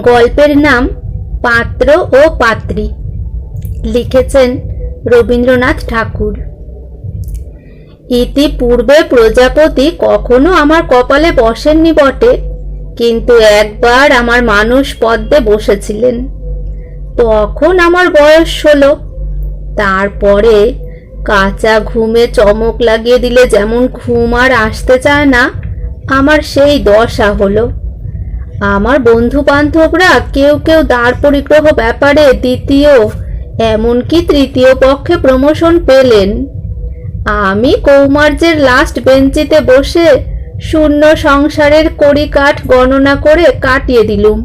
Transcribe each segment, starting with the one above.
গল্পের নাম পাত্র ও পাত্রী। লিখেছেন রবীন্দ্রনাথ ঠাকুর। ইতিপূর্বে প্রজাপতি কখনো আমার কপালে বসেননি বটে, কিন্তু একবার আমার মানুষ পদ্মে বসেছিলেন। তখন আমার বয়স 16। তারপরে কাঁচা ঘুমে চমক লাগিয়ে দিলে যেমন ঘুম আর আসতে চায় না, আমার সেই দশা হলো। আমার বন্ধু বান্ধবরা কেউ কেউ দ্বার পরিগ্রহ ব্যাপারে দ্বিতীয়, এমনকি তৃতীয় পক্ষে প্রমোশন পেলেন। আমি কৌমার্যের লাস্ট বেঞ্চিতে বসে শূন্য সংসারের কড়িকাঠ গণনা করে কাটিয়ে দিলুম।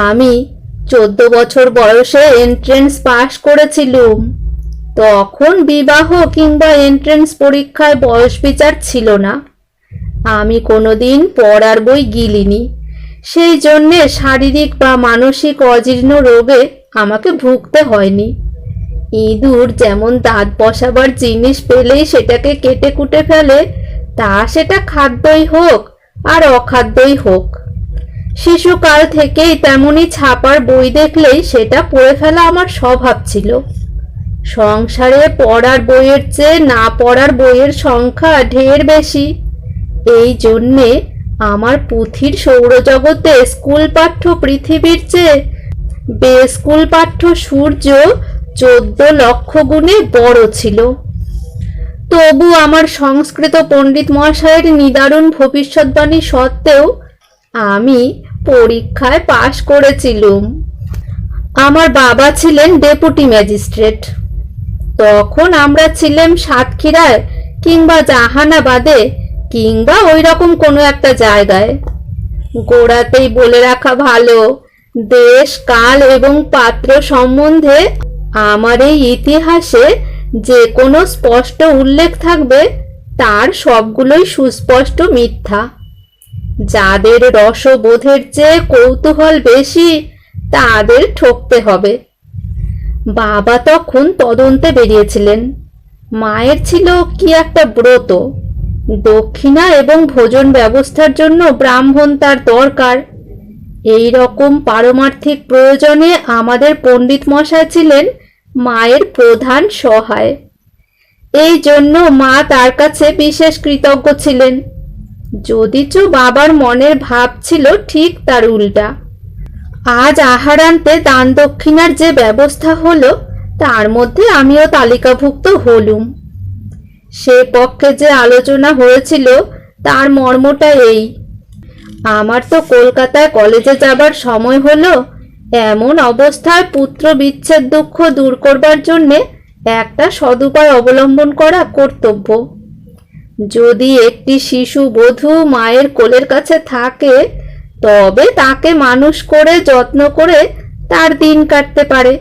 আমি 14 বছর বয়সে এন্ট্রেন্স পাশ করেছিলুম। তখন বিবাহ কিংবা এন্ট্রেন্স পরীক্ষায় বয়স বিচার ছিল না। আমি কোনোদিন পড়ার বই গিলিনি, সেই জন্যে শারীরিক বা মানসিক অজীর্ণ রোগে আমাকে ভুগতে হয়নি। ইঁদুর যেমন দাঁত বসাবার জিনিস পেলেই সেটাকে কেটে কুটে ফেলে, তা সেটা খাদ্যই হোক আর অখাদ্যই হোক। শিশুকাল থেকেই তেমনি ছাপার বই দেখলেই সেটা পড়ে ফেলা আমার স্বভাব ছিল। সংসারে পড়ার বইয়ের চেয়ে না পড়ার বইয়ের সংখ্যা ঢের বেশি। এই জন্যে আমার পুঁথির সৌরজগতে স্কুল পাঠ্য পৃথিবীর চেয়ে বেস্কুল পাঠ্য সূর্য 14 লক্ষ গুণে বড় ছিল। তবু আমার সংস্কৃত পণ্ডিত মহাশয়ের নিদারুণ ভবিষ্যৎবাণী সত্ত্বেও আমি পরীক্ষায় পাশ করেছিলুম। আমার বাবা ছিলেন ডেপুটি ম্যাজিস্ট্রেট। তখন আমরা ছিলাম সাতক্ষীরায় কিংবা জাহানাবাদে কিংবা ওই রকম কোনো একটা জায়গায়। গোড়াতেই বলে রাখা ভালো, দেশ, কাল এবং পাত্র সম্বন্ধে আমার এই ইতিহাসে যে কোনো স্পষ্ট উল্লেখ থাকবে তার সবগুলোই সুস্পষ্ট মিথ্যা। যাদের রসবোধের চেয়ে কৌতূহল বেশি তাদের ঠকতে হবে। বাবা তখন তদন্তে বেরিয়েছিলেন। মায়ের ছিল কি একটা ব্রত, দক্ষিণা এবং ভোজন ব্যবস্থার জন্য ব্রাহ্মণ তার দরকার। এই রকম পারমার্থিক প্রয়োজনে আমাদের পণ্ডিত মশাই ছিলেন মায়ের প্রধান সহায়। এই জন্য মা তার কাছে বিশেষ কৃতজ্ঞ ছিলেন, যদিচ বাবার মনের ভাব ছিল ঠিক তার উল্টা। আজ আহারান্তে দান দক্ষিণার যে ব্যবস্থা হলো তার মধ্যে আমিও তালিকাভুক্ত হলুম। সে পক্ষে যে আলোচনা হয়েছিল তার মর্মটা এই, আমার তো কলকাতায় কলেজে যাবার সময় হলো। এমন অবস্থায় পুত্র বিচ্ছেদ দুঃখ দূর করবার জন্যে একটা সদুপায় অবলম্বন করা কর্তব্য। যদি একটি শিশু বধূ মায়ের কোলের কাছে থাকে তবে তাকে মানুষ করে যত্ন করে তার দিন কাটতে পারে।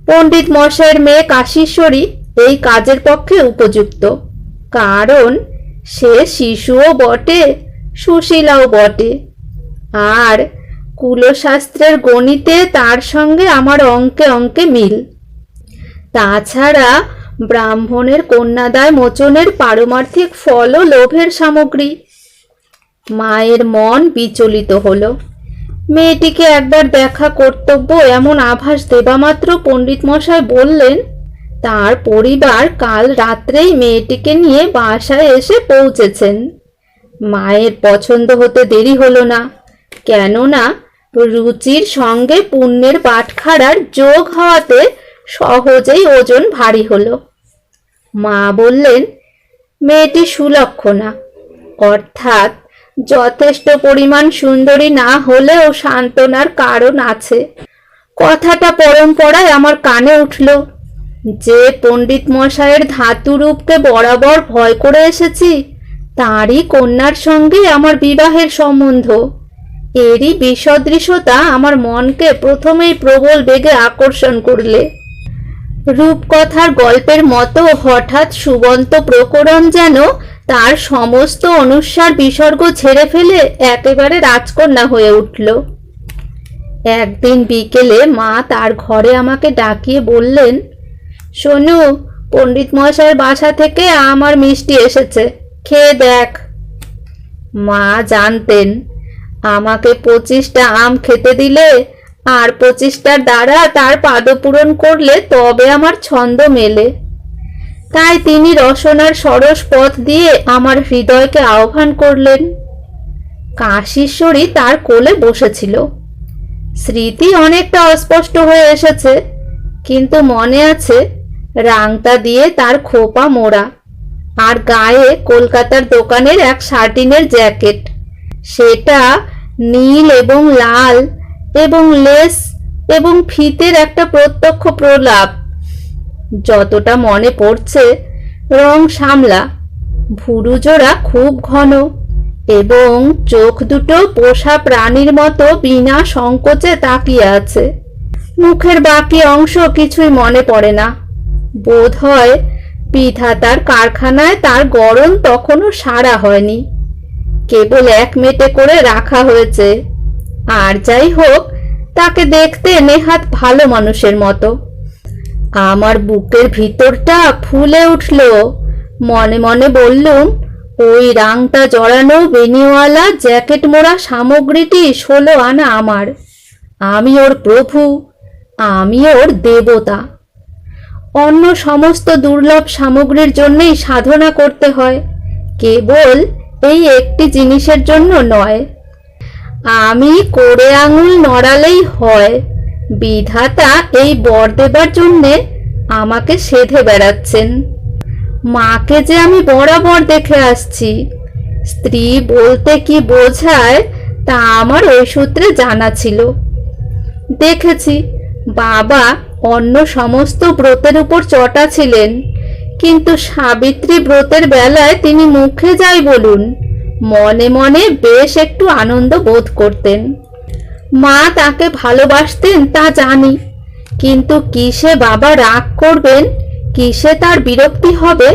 পণ্ডিত মশাইয়ের মেয়ে কাশীশ্বরী এই কাজের পক্ষে উপযুক্ত, কারণ সে শিশুও বটে, সুশীলাও বটে, আর কুলশাস্ত্রের গণিতে তার সঙ্গে আমার অঙ্কে অঙ্কে মিল। তাছাড়া ব্রাহ্মণের কন্যাদায় মোচনের পারমার্থিক ফলও লোভের সামগ্রী। মায়ের মন বিচলিত হলো। মেয়েটিকে একবার দেখা কর্তব্য এমন আভাস দেবামাত্র পণ্ডিত মশাই বললেন তার পরিবার কাল রাত্রেই মেয়েটিকে নিয়ে বাসায় এসে পৌঁছেছেন। মায়ের পছন্দ হতে দেরি হলো না, কেননা রুচির সঙ্গে পুণ্যের বাটখারার যোগ হওয়াতে সহজেই ওজন ভারী হলো। মা বললেন মেয়েটি সুলক্ষণা, অর্থাৎ যথেষ্ট পরিমাণ সুন্দরী না হলেও সান্ত্বনার কারণ আছে। কথাটা পরম্পরায় আমার কানে উঠল। যে পণ্ডিত মশাইয়ের ধাতুরূপকে বরাবর ভয় করে এসেছি তারই কন্যার সঙ্গে আমার বিবাহের সম্বন্ধ। এরই বিসদৃশতা আমার মনকে প্রথমেই প্রবল বেগে আকর্ষণ করলে। রূপকথার গল্পের মতো হঠাৎ সুবন্ত প্রকরণ যেন তার সমস্ত অনুস্বার বিসর্গ ঝেড়ে ফেলে একেবারে রাজকন্যা হয়ে উঠল। একদিন বিকেলে মা তার ঘরে আমাকে ডাকিয়ে বললেন, শোনো, পণ্ডিত মশাইয়ের বাসা থেকে আমার মিষ্টি এসেছে, খেয়ে দেখ। মা জানতেন আমাকে 25টা আম খেতে দিলে আর 25টার দ্বারা তার পাদপূরণ করলে তবে আমার ছন্দ মেলে। তাই তিনি রসনার সরস পথ দিয়ে আমার হৃদয়কে আহ্বান করলেন। কাশীশ্বরী তার কোলে বসেছিল। স্মৃতি অনেকটা অস্পষ্ট হয়ে এসেছে, কিন্তু মনে আছে রাংতা দিয়ে তার খোপা মোড়া, আর গায়ে কলকাতার দোকানের এক শার্টিনের জ্যাকেট। সেটা নীল এবং লাল এবং লেস এবং ফিতের একটা প্রত্যক্ষ প্রলাপ। যতটা মনে পড়ছে, রং সামলা, ভুরু জোড়া খুব ঘন এবং চোখ দুটো পোষা প্রাণীর মতো বিনা সংকোচে তাকিয়ে আছে। মুখের বাকি অংশ কিছুই মনে পড়ে না। বোধ হয় বিধাতার কারখানায় তার গড়ন তখনও সারা হয়নি, কেবল এক মেটে করে রাখা হয়েছে। আর যাই হোক, তাকে দেখতে নেহাত ভালো মানুষের মতো। আমার বুকের ভিতরটা ফুলে উঠল। মনে মনে বললুম, ওই রাংটা জড়ানো বেনিওয়ালা জ্যাকেট মোড়া সামগ্রীটি 16 আনা আমার। আমি ওর প্রভু, আমি ওর দেবতা। অন্য সমস্ত দুর্লভ সামগ্রীর জন্যই সাধনা করতে হয়, কেবল এই একটি জিনিসের জন্য নয়। আমি করে আঙুল নড়ালেই হয়, বিধাতা এই বর দেবার জন্যে আমাকে সেধে বেড়াচ্ছেন। মাকে যে আমি বরাবর দেখে আসছি। স্ত্রী বলতে কি বোঝায় তা আমার ওই সূত্রে জানা ছিল। দেখেছি বাবা অন্য সমস্ত ব্রতের উপর চটা ছিলেন, কিন্তু সাবিত্রী ব্রতের বেলায় তিনি মুখে যাই বলুন, মনে মনে বেশ একটু আনন্দ বোধ করতেন। মা তাকে ভালোবাসতেন তা জানি, কিন্তু কিসে বাবা রাগ করবেন, কিসে তার বিরক্তি হবে,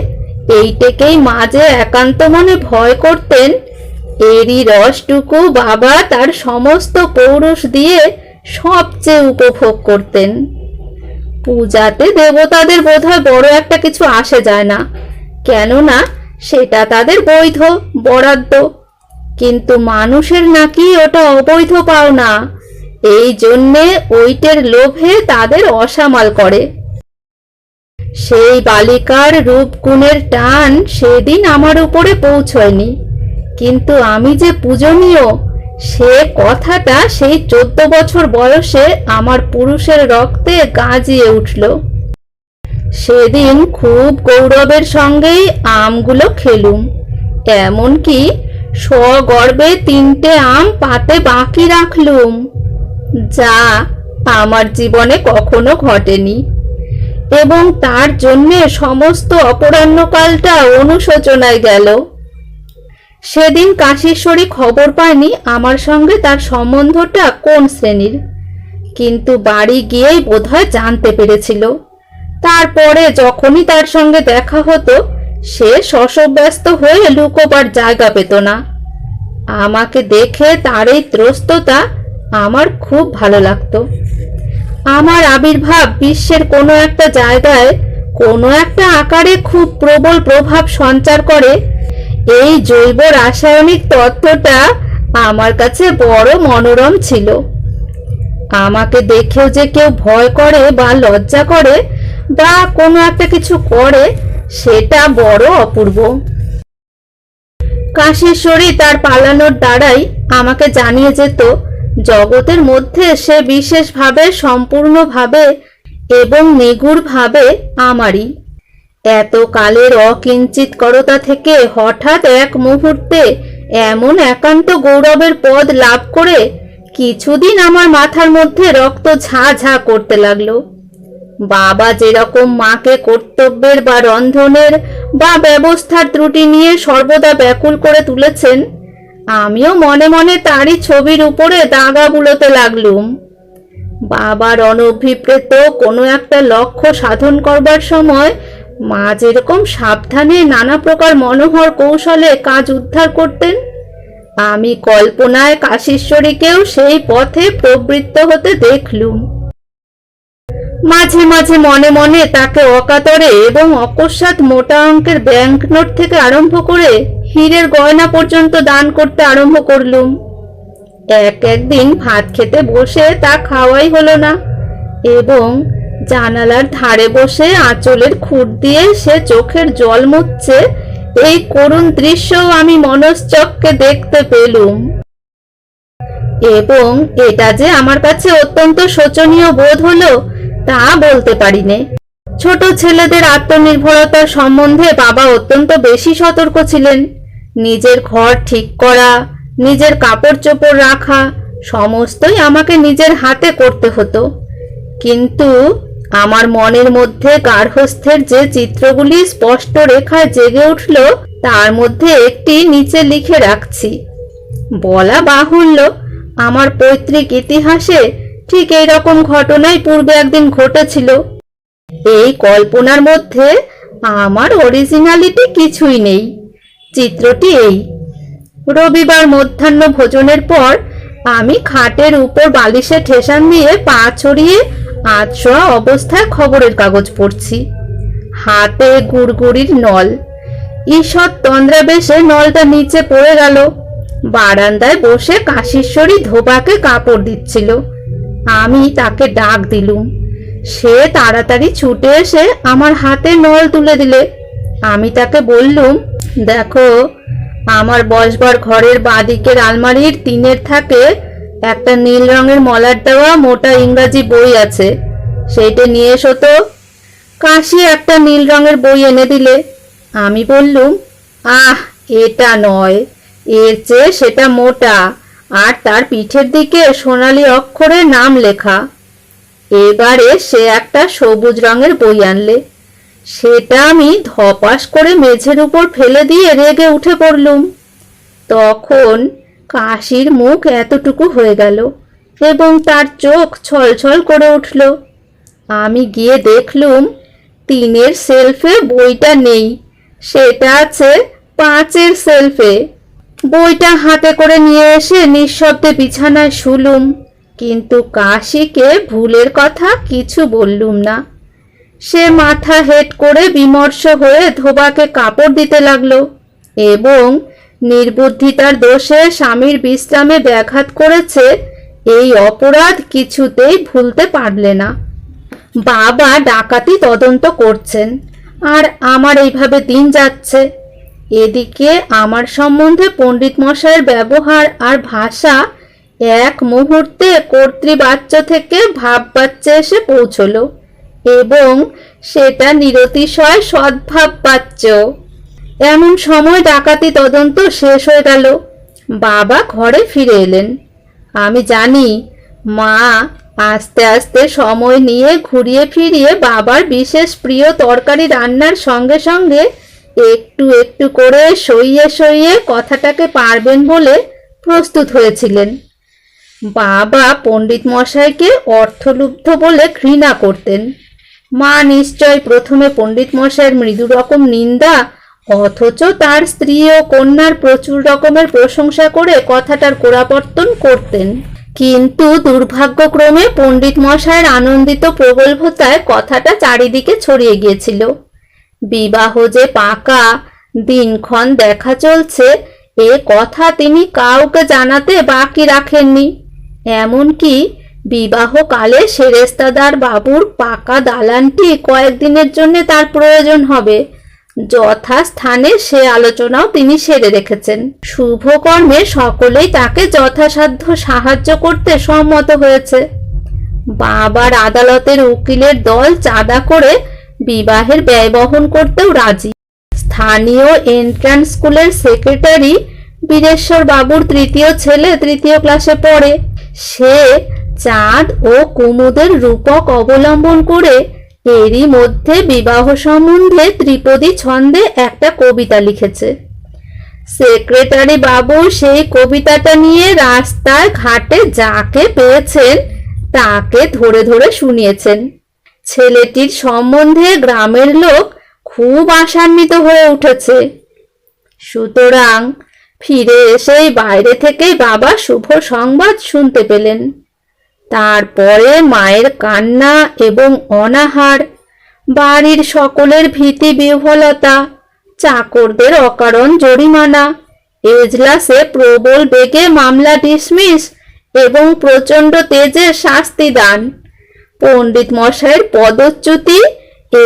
এইটাকেই মা যে একান্ত মনে ভয় করতেন। এরই রসটুকু বাবা তার সমস্ত পৌরুষ দিয়ে সবচেয়ে উপভোগ করতেন। পূজাতে দেবতাদের বোধহয় বড় একটা কিছু আসে যায় না, কেননা সেটা তাদের বৈধ বরাদ্দ, কিন্তু মানুষের নাকি ওটা অবৈধ পাওনা। এই জন্যে ওইটের লোভে তাদের অসামাল করে। সেই বালিকার রূপ গুণের টান সেদিন আমার উপরে পৌঁছয়নি, কিন্তু আমি যে পূজনীয় সে কথাটা সেই 14 বছর বয়সে আমার পুরুষের রক্তে গাজিয়ে উঠল। সেদিন খুব গৌরবের সঙ্গেই আমগুলো খেলুম, এমনকি সগর্বে 3টে আম পাতে বাকি রাখলুম, যা আমার জীবনে কখনো ঘটেনি, এবং তার জন্যে সমস্ত অপরাহ্নকালটা অনুশোচনায় গেল। সেদিন কাশীশ্বরী খবর পায়নি আমার সঙ্গে তার সম্বন্ধটা কোন শ্রেণীর, কিন্তু বাড়ি গিয়েই বোধহয় জানতে পেরেছিল। তারপরে যখনই তার সঙ্গে দেখা হতো, সে শশব্যস্ত হয়ে লুকোবার জায়গা পেত না। আমাকে দেখে তার এই ত্রস্ততা আমার খুব ভালো লাগতো। আমার আবির্ভাব বিশ্বের কোনো একটা জায়গায় কোনো একটা আকারে খুব প্রবল প্রভাব সঞ্চার করে, এই জৈব রাসায়নিক তত্ত্বটা আমার কাছে বড় মনোরম ছিল। আমাকে দেখেও যে কেউ ভয় করে বা লজ্জা করে বা কোনো একটা কিছু করে, সেটা বড় অপূর্ব। কাশীশ্বরী তার পালানোর দ্বারাই আমাকে জানিয়ে যেত জগতের মধ্যে সে বিশেষভাবে, সম্পূর্ণভাবে এবং নিগুড়ভাবে আমারই। এত কালের অকিঞ্চিতকরতা থেকে হঠাৎ এক মুহূর্তে এমন একান্ত গৌরবের পদ লাভ করে কিছুদিন আমার মাথার মধ্যে রক্ত ঝাঁ ঝাঁ করতে লাগলো। বাবা যেরকম মাকে কর্তব্যের বা রন্ধনের বা ব্যবস্থার ত্রুটি নিয়ে সর্বদা ব্যাকুল করে তুলেছেন, আমিও মনে মনে তারই ছবির উপরে দাগা বুলোতে লাগলুম। বাবার অনভিপ্রেত কোনো একটা লক্ষ্য সাধন করবার সময় মা যেরকম সাবধানে নানা প্রকার মনোহর কৌশলে কাজ উদ্ধার করতেন, আমি কল্পনায় কাশীশ্বরীকেও সেই পথে প্রবৃত্ত হতে দেখলুম। মাঝে মাঝে মনে মনে তাকে অকাতরে এবং অকস্মাৎ মোটা অঙ্কের ব্যাংক নোট থেকে আরম্ভ করে হীরের গয়না পর্যন্ত দান করতে আরম্ভ করলুম। একদিন ভাত খেতে বসে তা খাওয়াই হলো না, এবং জানালার ধারে বসে আঁচলের খুঁট দিয়ে সে চোখের জল মুছছে, এই করুণ দৃশ্যও আমি মনশ্চক্ষে দেখতে পেলুম। এবং এটা যে আমার কাছে অত্যন্ত শোচনীয় বোধ হলো তা বলতে পারি নে। ছোট ছেলেদের আত্মনির্ভরতার সম্বন্ধে বাবা অত্যন্ত বেশি সতর্ক ছিলেন। নিজের ঘর ঠিক করা, নিজের কাপড় চোপড় রাখা সমস্তই আমাকে নিজের হাতে করতে হতো। কিন্তু আমার মনের মধ্যে গার্হস্থ্যের যে চিত্রগুলি স্পষ্ট রেখায় জেগে উঠল, তার মধ্যে একটি নিচে লিখে রাখছি। বলা বাহুল্য, আমার পৈতৃক ইতিহাসে ঠিক এইরকম ঘটনাই পূর্বে একদিন ঘটেছিল। এই কল্পনার মধ্যে আমার অরিজিনালিটি কিছুই নেই। চিত্রটি এই: রবিবার মধ্যাহ্ন ভোজনের পর আমি খাটের উপর বালিশে ঠেসান দিয়ে পা ছড়িয়ে আধশোয়া অবস্থায় খবরের কাগজ পড়ছি। হাতে গুড়গুড়ির নল। ঈষৎ তন্দ্রাবেশে নলটা নিচে পড়ে গেল। বারান্দায় বসে কাশীশ্বরী ধোবাকে কাপড় দিচ্ছিল। আমি তাকে ডাক দিলুম। সে তাড়াতাড়ি ছুটে এসে আমার হাতে নল তুলে দিলে। আমি তাকে বললুম, দেখো, আমার বসবার ঘরের বাঁদিকের আলমারির তিনের থাকে একটা নীল রঙের মলাট দেওয়া মোটা ইংরাজি বই আছে, সেইটা নিয়ে এসো তো। কাশি একটা নীল রঙের বই এনে দিলে। আমি বললুম, আহ, এটা নয়, এর চেয়ে সেটা মোটা, আর তার পিঠের দিকে সোনালি অক্ষরে নাম লেখা। এবারে সে একটা সবুজ রঙের বই আনলে। সেটা আমি ধপাস করে মেঝের উপর ফেলে দিয়ে রেগে উঠে পড়লুম। তখন কাশির মুখ এতটুকু হয়ে গেল এবং তার চোখ ছলছল করে উঠল। আমি গিয়ে দেখলুম তিনের সেলফে বইটা নেই, সেটা আছে পাঁচের সেলফে। বইটা হাতে করে নিয়ে এসে নিঃশব্দে বিছানায় শুলুম, কিন্তু কাশিকে ভুলের কথা কিছু বললুম না। সে মাথা হেঁট করে বিমর্ষ হয়ে ধোবাকে কাপড় দিতে লাগলো এবং নির্বুদ্ধিতার দোষে স্বামীর বিশ্রামে ব্যাঘাত করেছে এই অপরাধ কিছুতেই ভুলতে পারলে না। বাবা ডাকাতি তদন্ত করছেন, আর আমার এইভাবে দিন যাচ্ছে। এদিকে আমার সম্বন্ধে পণ্ডিত মশাইয়ের ব্যবহার আর ভাষা এক মুহূর্তে কর্তৃবাচ্য থেকে ভাববাচ্যে এসে পৌঁছলো, এবং সেটা নিরতিশয় সদ্ভাববাচ্য। এমন সময় ডাকাতি তদন্ত শেষ হয়ে গেল। বাবা ঘরে ফিরে এলেন। আমি জানি মা আস্তে আস্তে সময় নিয়ে ঘুরিয়ে ফিরিয়ে বাবার বিশেষ প্রিয় তরকারি রান্নার সঙ্গে সঙ্গে একটু একটু করে সইয়ে সইয়ে কথাটাকে পারবেন বলে প্রস্তুত হয়েছিলেন। বাবা পণ্ডিত মশাইকে অর্থলুব্ধ বলে ঘৃণা করতেন। মা নিশ্চয় প্রথমে পণ্ডিত মশাইয়ের মৃদু রকম নিন্দা, অথচ তার স্ত্রী ও কন্যার প্রচুর রকমের প্রশংসা করে কথাটার গোড়াপত্তন করতেন। কিন্তু দুর্ভাগ্যক্রমে পণ্ডিত মশাইয়ের আনন্দিত প্রগল্ভতায় কথাটা চারিদিকে ছড়িয়ে গিয়েছিল। বিবাহ যে পাকা, দিনক্ষণ দেখা চলছে, এ কথা তিনি কাউকে জানাতে বাকি রাখেননি। এমনকি বিবাহকালে সেরেস্তাদার বাবুর পাকা দালানটি কয়েকদিনের জন্য তার প্রয়োজন হবে, যথাস্থানে সে আলোচনাও তিনি সেরে রেখেছেন। শুভকর্মে সকলেই তাকে যথাসাধ্য সাহায্য করতে সম্মত হয়েছে। বাবার আদালতের উকিলের দল চাঁদা করে বিবাহের ব্যয় বহন করতেও রাজি। স্থানীয় এন্ট্রান্স স্কুলের সেক্রেটারি বীরেশ্বর বাবুর তৃতীয় ছেলে তৃতীয় ক্লাসে পড়ে। সে চাঁদ ও কুমুদের রূপক অবলম্বন করে এরই মধ্যে বিবাহ সম্বন্ধে ত্রিপদী ছন্দে একটা কবিতা লিখেছে। সেক্রেটারি বাবু সেই কবিতাটা নিয়ে রাস্তায় ঘাটে যাকে পেয়েছেন তাকে ধরে ধরে শুনিয়েছেন। ছেলেটির সম্বন্ধে গ্রামের লোক খুব আশান্বিত হয়ে উঠেছে। সুতরাং ফিরে এসেই বাইরে থেকেই বাবা শুভ সংবাদ শুনতে পেলেন। তারপরে মায়ের কান্না এবং অনাহার, বাড়ির সকলের ভীতি বিহ্বলতা, চাকরদের অকারণ জরিমানা, এজলাসে প্রবল বেগে মামলা ডিসমিস এবং প্রচণ্ড তেজের শাস্তি দান। পণ্ডিত মশাইয়ের পদচ্যুতি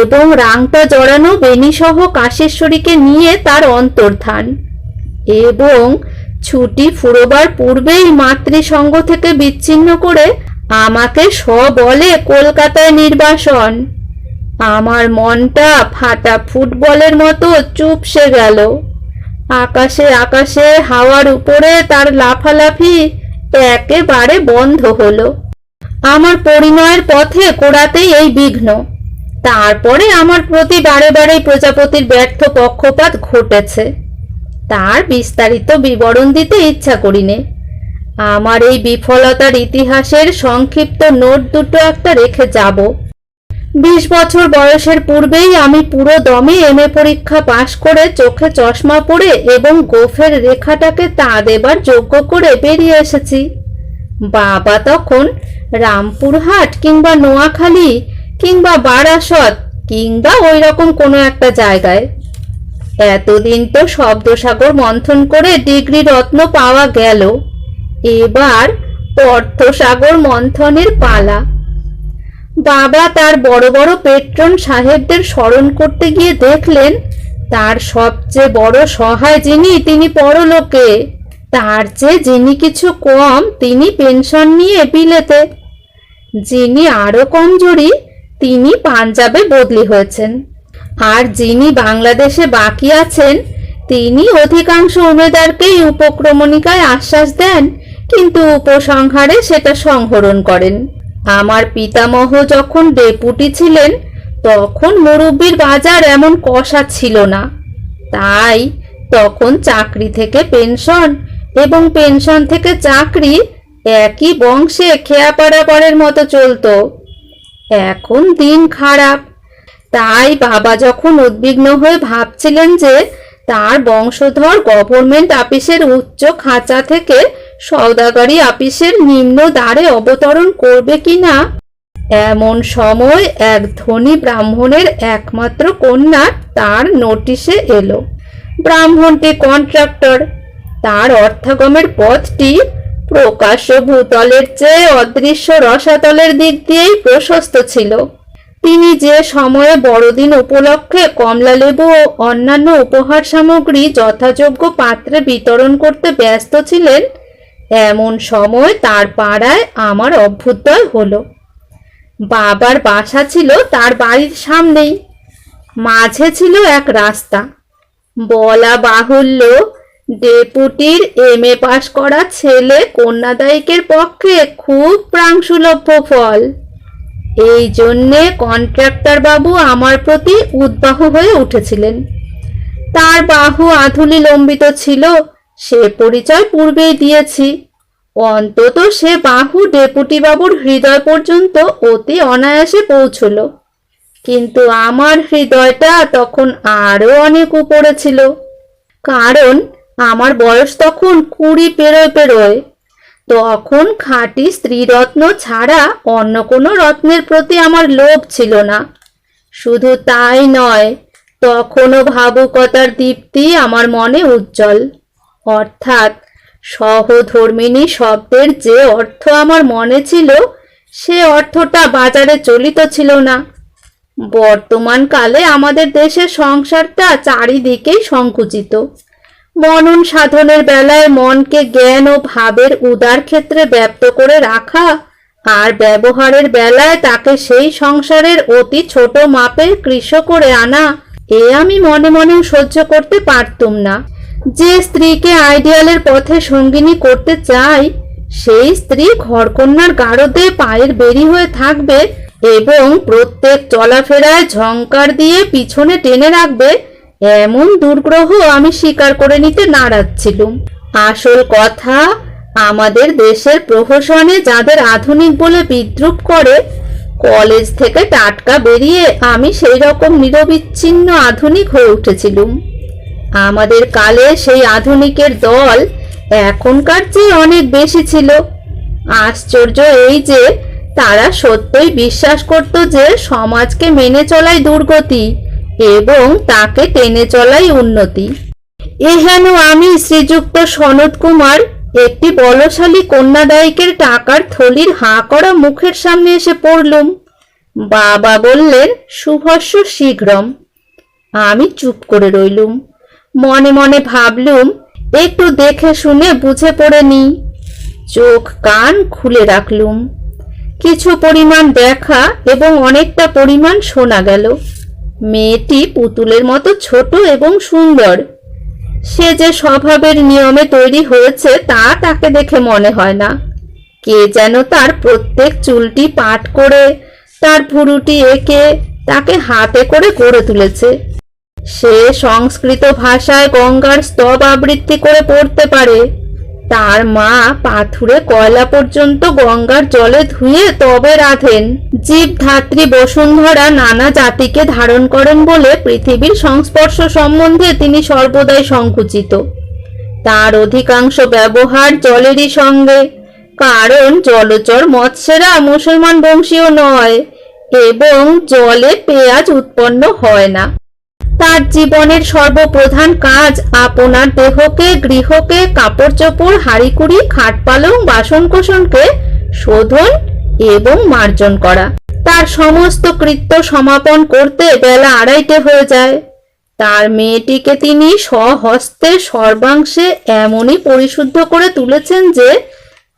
এবং রাংটা জড়ানো বেণীসহ কাশেশ্বরীকে নিয়ে তার অন্তর্ধান এবং ছুটি ফুরোবার পূর্বেই মাতৃসঙ্গ থেকে বিচ্ছিন্ন করে আমাকে সবলে কলকাতায় নির্বাসন। আমার মনটা ফাটা ফুটবলের মতো চুপসে গেল। আকাশে আকাশে হাওয়ার উপরে তার লাফালাফি একেবারে বন্ধ হলো। আমার পরিণয়ের পথে গোড়াতেই এই বিঘ্ন। তারপরে আমার প্রতি বারে বারে প্রজাপতির ব্যর্থ পক্ষপাত ঘটেছে। তার বিস্তারিত বিবরণ দিতে ইচ্ছা করিনে। আমার এই বিফলতার ইতিহাসের সংক্ষিপ্ত নোট দুটো একটা রেখে যাব। 20 বছর বয়সের পূর্বেই আমি পুরো দমে এমএ পরীক্ষা পাশ করে চোখে চশমা পরে এবং গোফের রেখাটাকে তা দেবার যোগ্য করে বেরিয়ে এসেছি। বাবা তখন রামপুরহাট কিংবা নোয়াখালী কিংবা বারাসত কিংবা ওই রকম কোনো একটা জায়গায়। এতদিন তো শব্দসাগর মন্থন করে ডিগ্রি রত্ন পাওয়া গেল, এবার অর্থসাগর মন্থনের পালা। বাবা তার বড় বড় পেট্রন সাহেবদের স্মরণ করতে গিয়ে দেখলেন তার সবচেয়ে বড় সহায় যিনি তিনি পরলোকে, তার চেয়ে যিনি কিছু কম তিনি পেনশন নিয়ে বিলেতে, যিনি আরো কমজোরি তিনি পাঞ্জাবে বদলি হয়েছেন, আর যিনি বাংলাদেশে বাকি আছেন তিনি অধিকাংশ উমেদারকেই উপক্রমণিকায় আশ্বাস দেন কিন্তু উপসংহারে সেটা সংহরণ করেন। আমার পিতামহ যখন ডেপুটি ছিলেন তখন মুরব্বির বাজার এমন কষা ছিল না, তাই তখন চাকরি থেকে পেনশন এবং পেনশন থেকে চাকরি একই বংশে খেয়া পারাপারের মতো চলতো। এখন দিন খারাপ, তাই বাবা যখন উদ্বিগ্ন হয়ে ভাবছিলেন যে তার বংশধর গভর্নমেন্ট আপিসের উচ্চ খাঁচা থেকে সওদাগরি আপিসের নিম্ন দ্বারে অবতরণ করবে কিনা, এমন সময় এক ধনী ব্রাহ্মণের একমাত্র কন্যা তার নোটিশে এলো। ব্রাহ্মণটি কন্ট্রাক্টর, তার অর্থাগমের পথটি প্রকাশ্য ভূতলের চেয়ে অদৃশ্য রসাতলের দিক দিয়েই প্রশস্ত ছিল। তিনি যে সময়ে বড়দিন উপলক্ষে কমলালেবু ও অন্যান্য উপহার সামগ্রী যথাযোগ্য পাত্রে বিতরণ করতে ব্যস্ত ছিলেন, এমন সময় তার পাড়ায় আমার অভ্যুদয় হলো। বাবার বাসা ছিল তার বাড়ির সামনেই, মাঝে ছিল এক রাস্তা। বলা বাহুল্য ডেপুটির এমএ পাশ করা ছেলে কন্যাদায়িকের পক্ষে খুব প্রাংশুলভ্য ফল। এই জন্যে কন্ট্রাক্টর বাবু আমার প্রতি উদ্বাহু হয়ে উঠেছিলেন। তার বাহু আধুলি লম্বিত ছিল, সে পরিচয় পূর্বেই দিয়েছি। অন্তত সে বাহু ডেপুটি বাবুর হৃদয় পর্যন্ত অতি অনায়াসে পৌঁছল, কিন্তু আমার হৃদয়টা তখন আরো অনেক উপরে ছিল, কারণ আমার বয়স তখন 20 পেরোয়। তখন খাঁটি স্ত্রীরত্ন ছাড়া অন্য কোনো রত্নের প্রতি আমার লোভ ছিল না। শুধু তাই নয়, তখনও ভাবুকতার দীপ্তি আমার মনে উজ্জ্বল। অর্থাৎ সহধর্মিণী শব্দের যে অর্থ আমার মনে ছিল সে অর্থটা বাজারে চলিত ছিল না। বর্তমান কালে আমাদের দেশের সংসারটা চারিদিকেই সংকুচিত। মনন সাধনের বেলায় মনকে জ্ঞান ও ভাবের উদার ক্ষেত্রে ব্যপ্ত করে রাখা, আর ব্যবহারের বেলায় তাকে সেই সংসারের অতি ছোট মাপে কৃশ করে আনা, এ আমি মনে মনেও সহ্য করতে পারতুম না। যে স্ত্রীকে আইডিয়ালের পথে সঙ্গিনী করতে চাই, সেই স্ত্রী ঘরকন্যার গারদে পায়ের বেরি হয়ে থাকবে এবং প্রত্যেক চলাফেরায় ঝংকার দিয়ে পিছনে টেনে রাখবে, এমন দুর্গ্রহ আমি স্বীকার করে নিতে নারাজ ছিলুম। আসল কথা, আমাদের দেশের প্রহসনে যাদের আধুনিক বলে বিদ্রুপ করে, কলেজ থেকে টাটকা বেরিয়ে আমি সেই রকম নিরবিচ্ছিন্ন আধুনিক হয়ে উঠেছিলুম। আমাদের কালে সেই আধুনিকের দল এখনকার চেয়ে অনেক বেশি ছিল। আশ্চর্য এই যে তারা সত্যই বিশ্বাস করত যে সমাজকে মেনে চলাই দুর্গতি এবং তাকে টেনে চলাই উন্নতি। এহেন আমি শ্রীযুক্ত সনৎ কুমার একটি বলশালী কন্যাদায়িকের টাকার থলির হাঁ করা মুখের সামনে এসে পড়লুম। বাবা বললেন, শুভস্য শীঘ্রম। আমি চুপ করে রইলুম। মনে মনে ভাবলুম, একটু দেখে শুনে বুঝে পড়ে নি। চোখ কান খুলে রাখলুম। কিছু পরিমাণ দেখা এবং অনেকটা পরিমাণ শোনা গেল। মেয়েটি পুতুলের মতো ছোট এবং সুন্দর। সে যে স্বভাবের নিয়মে তৈরি হয়েছে তা তাকে দেখে মনে হয় না। কে যেন তার প্রত্যেক চুলটি পাট করে, তার ভুরুটি এঁকে তাকে হাতে করে গড়ে তুলেছে। সে সংস্কৃত ভাষায় গঙ্গার স্তব আবৃত্তি করে পড়তে পারে। তার মা পাথুরে কয়লা পর্যন্ত গঙ্গার জলে ধুয়ে তবে রাধেন। জীবধাত্রী বসুন্ধরা নানা জাতিকে ধারণ করেন বলে পৃথিবীর সংস্পর্শ সম্বন্ধে তিনি সর্বদাই সংকুচিত। তার অধিকাংশ ব্যবহার জলেরই সঙ্গে, কারণ জলচর মৎস্যেরা মুসলমান বংশীয় নয় এবং জলে পেঁয়াজ উৎপন্ন হয় না। তার জীবনের সর্বপ্রধান কাজ আপনার দেহকে, গৃহকে, কাপড় চোপড়, হাঁড়িকুড়ি, খাট পালং, বাসনকোসনকে শোধন এবং মার্জন করা। তার সমস্ত কৃত্য সমাপন করতে বেলা 2:30 হয়ে যায়। তার মেয়েটিকে তিনি স্বহস্তে সর্বাংশে এমনই পরিশুদ্ধ করে তুলেছেন যে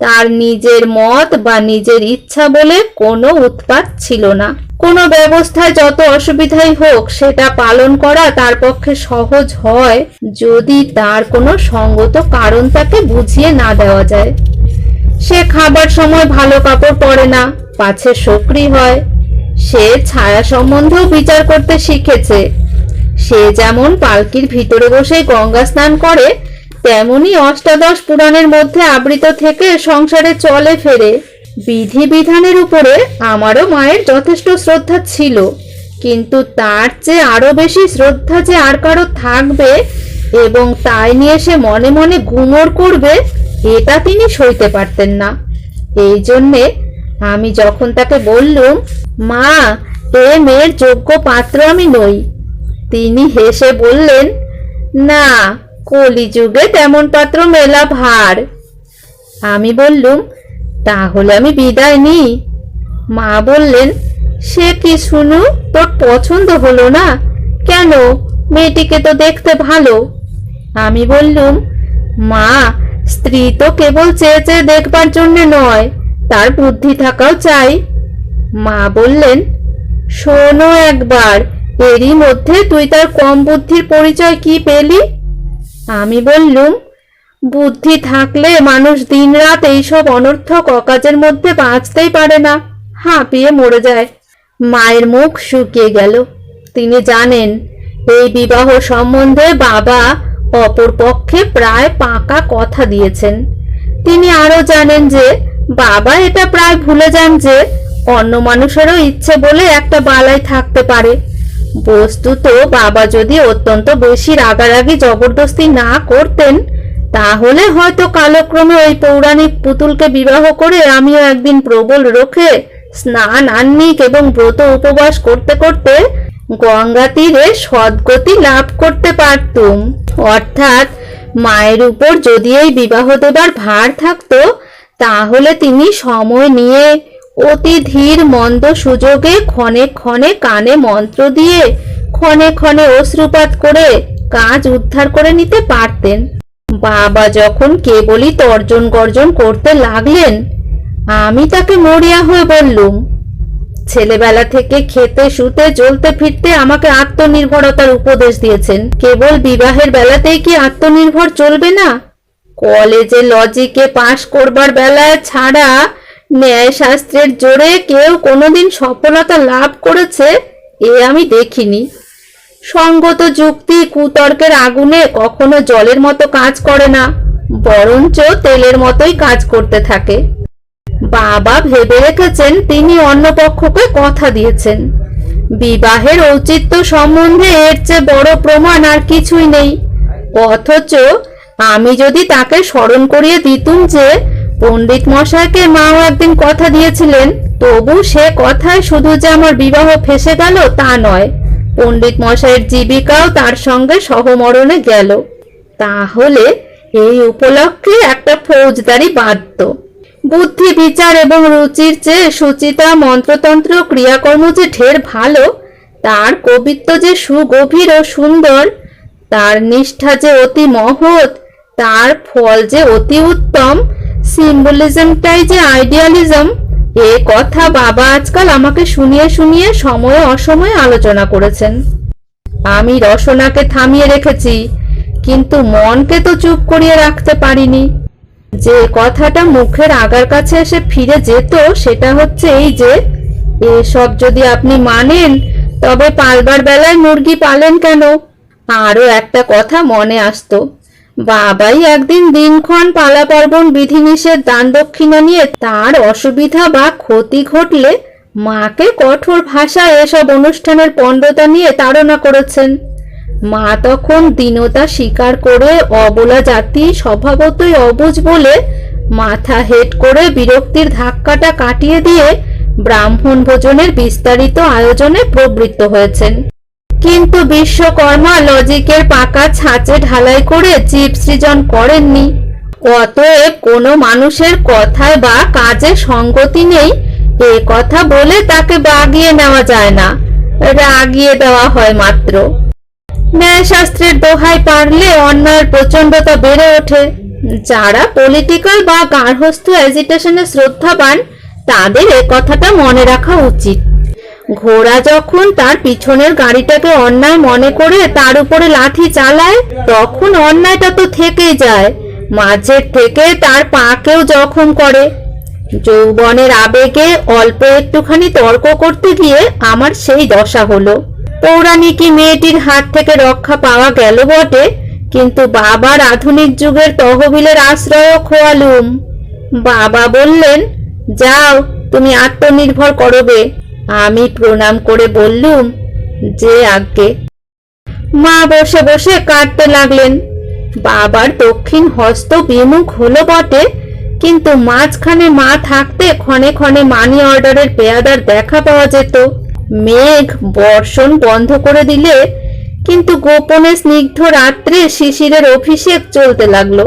তার নিজের মত বা নিজের ইচ্ছা বলে কোনো উৎপাত ছিল না। কোনো ব্যবস্থায় যত অসুবিধাই হোক সেটা পালন করা তার পক্ষে সহজ হয় যদি তার কোনো সঙ্গত কারণ তাকে বুঝিয়ে না দেওয়া যায়। সে খাবার সময় ভালো কাপড় পরে না, পাছে শোকরি হয়। সে ছায়া সম্বন্ধেও বিচার করতে শিখেছে। সে যেমন পালকির ভিতরে বসে গঙ্গা স্নান করে, তেমনি অষ্টাদশ পুরাণের মধ্যে আবৃত থেকে সংসারে চলে ফেরে। বিধি বিধানের উপরে আমারও মায়ের যথেষ্ট শ্রদ্ধা ছিল, কিন্তু তার চেয়ে আরো বেশি শ্রদ্ধা যে আর কারো থাকবে এবং তাই নিয়ে সে মনে মনে গুমর করবে, এটা তিনি সইতে পারতেন না। এই জন্যে আমি যখন তাকে বললুম, মা, এ মেয়ের যোগ্য পাত্র আমি নই, তিনি হেসে বললেন, না, কলিযুগে তেমন পাত্র মেলা ভার। আমি বললুম, তাহলে আমি বিদায় নিই? মা বললেন, সে কি শুনু, তোর পছন্দ হলো না কেন? মেয়েটিকে তো দেখতে ভালো। আমি বললুম, মা, স্ত্রী তো কেবল চেয়ে চেয়ে দেখবার জন্য নয়, তার বুদ্ধি থাকাও চাই। মা বললেন, শোনো একবার, এরই মধ্যে তুই তার কম বুদ্ধির পরিচয় কি পেলি? আমি বললুম, বুদ্ধি থাকলে মানুষ দিনরাত এইসব অনর্থক অকাজের মধ্যে বাঁচতেই পারে না, হাঁপিয়ে মরে যায়। মায়ের মুখ শুকিয়ে গেল। তিনি জানেন এই বিবাহ সম্বন্ধে বাবা অপর পক্ষে প্রায় পাকা কথা দিয়েছেন। তিনি আরো জানেন যে বাবা এটা প্রায় ভুলে যান যে অন্য মানুষেরও ইচ্ছে বলে একটা বালাই থাকতে পারে। বস্তুত বাবা যদি অত্যন্ত বেশি রাগারাগি জবরদস্তি না করতেন, তাহলে হয়তো কালক্রমে ওই পৌরাণিক পুতুলকে বিবাহ করে আমিও একদিন প্রবল রোখে স্নান আহ্নিক এবং ব্রত উপবাস করতে করতে গঙ্গা তীরে সদ্গতি লাভ করতে পারতুম। অর্থাৎ মায়ের উপর যদি এই বিবাহ দেবার ভার থাকতো, তাহলে তিনি সময় নিয়ে অতি ধীর মন্দ সুযোগে ক্ষণে ক্ষণে কানে মন্ত্র দিয়ে ক্ষণে ক্ষণে অশ্রুপাত করে কাজ উদ্ধার করে নিতে পারতেন। বাবা যখন কেবলই তর্জন গর্জন করতে লাগলেন, আমি তাকে মরিয়া হয়ে বললুম, ছেলেবেলা থেকে খেতে শুতে চলতে ফিরতে আমাকে আত্মনির্ভরতার উপদেশ দিয়েছেন, কেবল বিবাহের বেলাতেই কি আত্মনির্ভর চলবে না? কলেজে লজিকে পাশ করবার বেলায় ছাড়া ন্যায় শাস্ত্রের জোরে কেউ কোনোদিন সফলতা লাভ করেছে এ আমি দেখিনি। সঙ্গত যুক্তি কুতর্কের আগুনে কখনো জলের মতো কাজ করে না, বরঞ্চ তেলের মতোই কাজ করতে থাকে। বাবা ভেবে রেখেছেন তিনি অন্য পক্ষকে কথা দিয়েছেন। বিবাহের ঔচিত্য সম্বন্ধে এর চেয়ে বড় প্রমাণ আর কিছুই নেই। অথচ আমি যদি তাকে স্মরণ করিয়ে দিতুম যে পণ্ডিত মশাইকে মাও একদিন কথা দিয়েছিলেন, তবু সে কথায় শুধু যে আমার বিবাহ ফেসে গেল তা নয়, পণ্ডিত মশাইয়ের জীবিকাও তার সঙ্গে সহমরণে গেল, তাহলে এই উপলক্ষে একটা ফৌজদারি বাধ্য। বুদ্ধি, বিচার এবং রুচির চেয়ে সুচিতা মন্ত্রতন্ত্র ক্রিয়াকর্ম যে ঢের ভালো, তার কবিত্ব যে সুগভীর ও সুন্দর, তার নিষ্ঠা যে অতি মহৎ, তার ফল যে অতি উত্তম, সিম্বলিজমটাই যে আইডিয়ালিজম, এ কথা বাবা আজকাল আমাকে শুনিয়ে শুনিয়ে সময়ে অসময়ে আলোচনা করেছেন। আমি রসনাকে থামিয়ে রেখেছি, কিন্তু মনকে তো চুপ করিয়ে রাখতে পারিনি। যে কথাটা মুখের আগার কাছে এসে ফিরে যেত সেটা হচ্ছে এই যে, এসব যদি আপনি মানেন তবে পালবার বেলায় মুরগি পালেন কেন? আরো একটা কথা মনে আসতো, বাবাই একদিন দিনক্ষণ পালা পার্বণ বিধিনিষেধ দান দক্ষিণা নিয়ে তার অসুবিধা বা ক্ষতি ঘটলে মাকে কঠোর ভাষায় এসব অনুষ্ঠানের পণ্ডতা নিয়ে তাড়না করেছেন। মা তখন দীনতা স্বীকার করে অবলা জাতি স্বভাবতই অবুঝ বলে মাথা হেট করে বিরক্তির ধাক্কাটা কাটিয়ে দিয়ে ব্রাহ্মণ ভোজনের বিস্তারিত আয়োজনে প্রবৃত্ত হয়েছেন। কিন্তু বিশ্বকর্মা লজিকের পাকা ছাঁচে ঢালাই করে জীব সৃজন করেননি। অতএব কোনো মানুষের কথায় বা কাজে সঙ্গতি নেই এ কথা বলে তাকে বাগিয়ে নেওয়া যায় না, রাগিয়ে দেওয়া হয় মাত্র। ন্যায়শাস্ত্রের দোহাই পারলে অন্যায়ের প্রচণ্ডতা বেড়ে ওঠে। যারা পলিটিক্যাল বা গার্হস্থ্য এজিটেশনে শ্রদ্ধাবান তাদের এ কথাটা মনে রাখা উচিত। ঘোড়া যখন তার পিছনের গাড়িটাকে অন্যায় মনে করে তার উপরে লাঠি চালায়, তখন অন্যায়টা তো থেকেই যায়, মাঝের থেকে তার পাকেও জখম করে। যৌবনের আবেগে অল্প একটুখানি তর্ক করতে গিয়ে আমার সেই দশা হলো। পৌরাণিকী মেয়েটির হাত থেকে রক্ষা পাওয়া গেল বটে, কিন্তু বাবার আধুনিক যুগের তহবিলের আশ্রয়ও খোয়ালুম। বাবা বললেন, যাও তুমি আত্মনির্ভর করবে। আমি প্রণাম করে বললুম, যে আজ্ঞে। মা বসে বসে কাটতে লাগলেন। বাবার দক্ষিণ হস্ত বিমুখ হলো বটে, কিন্তু মাঝখানে মা থাকতে ক্ষণে ক্ষণে মানি অর্ডারের পেয়াদার দেখা পাওয়া যেত। মেঘ বর্ষণ বন্ধ করে দিলে কিন্তু গোপনে স্নিগ্ধ রাত্রে শিশিরের অভিষেক চলতে লাগলো।